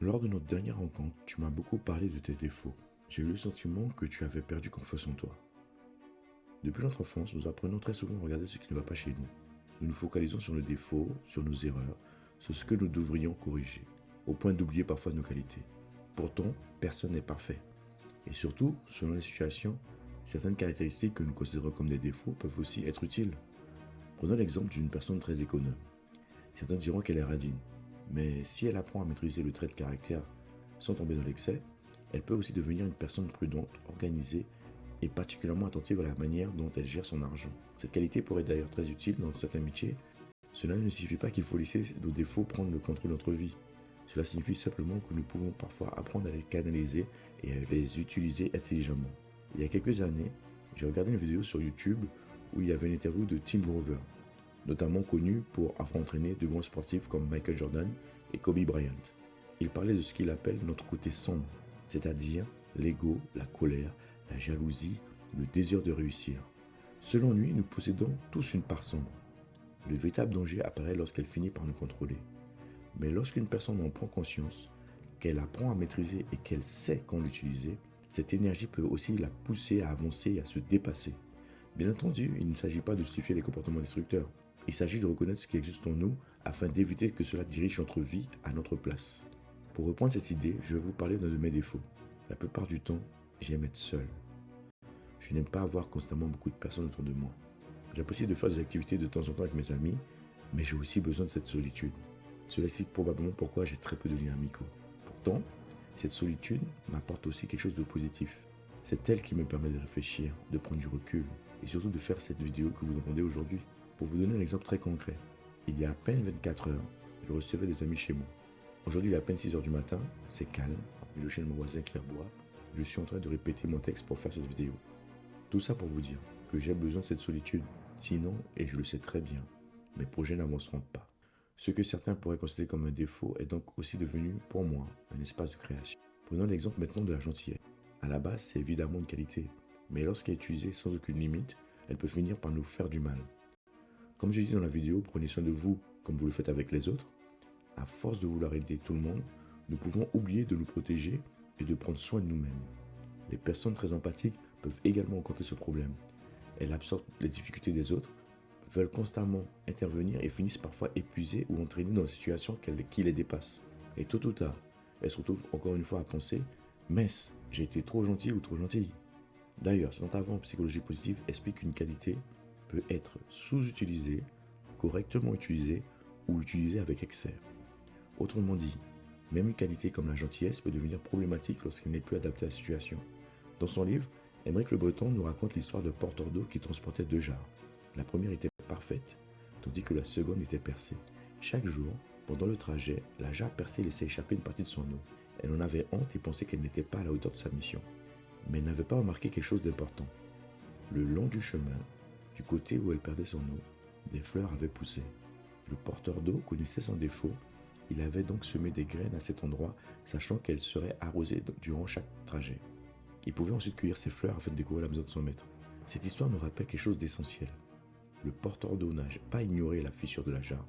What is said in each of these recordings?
Lors de notre dernière rencontre, tu m'as beaucoup parlé de tes défauts. J'ai eu le sentiment que tu avais perdu confiance en toi. Depuis notre enfance, nous apprenons très souvent à regarder ce qui ne va pas chez nous. Nous nous focalisons sur nos défauts, sur nos erreurs, sur ce que nous devrions corriger, au point d'oublier parfois nos qualités. Pourtant, personne n'est parfait. Et surtout, selon les situations, certaines caractéristiques que nous considérons comme des défauts peuvent aussi être utiles. Prenons l'exemple d'une personne très économe. Certains diront qu'elle est radine, mais si elle apprend à maîtriser le trait de caractère sans tomber dans l'excès, elle peut aussi devenir une personne prudente, organisée et particulièrement attentive à la manière dont elle gère son argent. Cette qualité pourrait être d'ailleurs très utile dans certains métiers. Cela ne signifie pas qu'il faut laisser nos défauts prendre le contrôle de notre vie. Cela signifie simplement que nous pouvons parfois apprendre à les canaliser et à les utiliser intelligemment. Il y a quelques années, j'ai regardé une vidéo sur YouTube où il y avait une interview de Tim Grover, notamment connu pour avoir entraîné de grands sportifs comme Michael Jordan et Kobe Bryant. Il parlait de ce qu'il appelle notre côté sombre, c'est-à-dire l'ego, la colère, la jalousie, le désir de réussir. Selon lui, nous possédons tous une part sombre. Le véritable danger apparaît lorsqu'elle finit par nous contrôler. Mais lorsqu'une personne en prend conscience, qu'elle apprend à maîtriser et qu'elle sait quand l'utiliser, cette énergie peut aussi la pousser à avancer et à se dépasser. Bien entendu, il ne s'agit pas de justifier les comportements destructeurs. Il s'agit de reconnaître ce qui existe en nous afin d'éviter que cela dirige notre vie à notre place. Pour reprendre cette idée, je vais vous parler d'un de mes défauts. La plupart du temps, j'aime être seul. Je n'aime pas avoir constamment beaucoup de personnes autour de moi. J'apprécie de faire des activités de temps en temps avec mes amis, mais j'ai aussi besoin de cette solitude. Cela explique probablement pourquoi j'ai très peu de liens amicaux. Pourtant, cette solitude m'apporte aussi quelque chose de positif. C'est elle qui me permet de réfléchir, de prendre du recul et surtout de faire cette vidéo que vous entendez aujourd'hui. Pour vous donner un exemple très concret, il y a à peine 24 heures, je recevais des amis chez moi. Aujourd'hui, il est à peine 6 heures du matin, c'est calme, en milieu chez mon voisin Clairbois. Je suis en train de répéter mon texte pour faire cette vidéo. Tout ça pour vous dire que j'ai besoin de cette solitude. Sinon, et je le sais très bien, mes projets n'avanceront pas. Ce que certains pourraient considérer comme un défaut est donc aussi devenu, pour moi, un espace de création. Prenons l'exemple maintenant de la gentillesse. À la base, c'est évidemment une qualité, mais lorsqu'elle est utilisée sans aucune limite, elle peut finir par nous faire du mal. Comme je dis dans la vidéo, prenez soin de vous comme vous le faites avec les autres. À force de vouloir aider tout le monde, nous pouvons oublier de nous protéger et de prendre soin de nous-mêmes. Les personnes très empathiques peuvent également rencontrer ce problème. Elles absorbent les difficultés des autres, veulent constamment intervenir et finissent parfois épuisées ou entraînées dans des situations qui les dépassent. Et tôt ou tard, elles se retrouvent encore une fois à penser « mince, j'ai été trop gentil ou trop gentille ». D'ailleurs, cet intervenant en psychologie positive explique qu'une qualité peut être sous-utilisée, correctement utilisée ou utilisée avec excès. Autrement dit, même une qualité comme la gentillesse peut devenir problématique lorsqu'elle n'est plus adaptée à la situation. Dans son livre, Aymeric Le Breton nous raconte l'histoire de porteurs d'eau qui transportaient deux jarres. La première était parfaite, tandis que la seconde était percée. Chaque jour, pendant le trajet, la jarre percée laissait échapper une partie de son eau. Elle en avait honte et pensait qu'elle n'était pas à la hauteur de sa mission. Mais elle n'avait pas remarqué quelque chose d'important. Le long du chemin, du côté où elle perdait son eau, des fleurs avaient poussé. Le porteur d'eau connaissait son défaut. Il avait donc semé des graines à cet endroit, sachant qu'elles seraient arrosées durant chaque trajet. Il pouvait ensuite cueillir ces fleurs afin de découvrir la maison de son maître. Cette histoire nous rappelle quelque chose d'essentiel. Le porteur d'eau n'a pas ignoré la fissure de la jarre.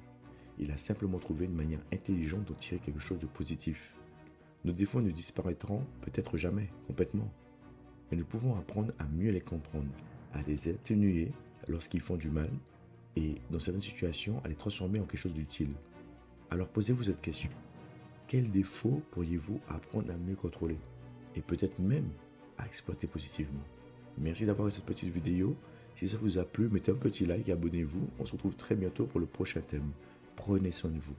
Il a simplement trouvé une manière intelligente d'en tirer quelque chose de positif. Nos défauts ne disparaîtront peut-être jamais, complètement. Mais nous pouvons apprendre à mieux les comprendre, à les atténuer lorsqu'ils font du mal et, dans certaines situations, à les transformer en quelque chose d'utile. Alors posez-vous cette question. Quels défauts pourriez-vous apprendre à mieux contrôler et peut-être même à exploiter positivement? Merci d'avoir vu cette petite vidéo. Si ça vous a plu, mettez un petit like et abonnez-vous. On se retrouve très bientôt pour le prochain thème. Prenez soin de vous.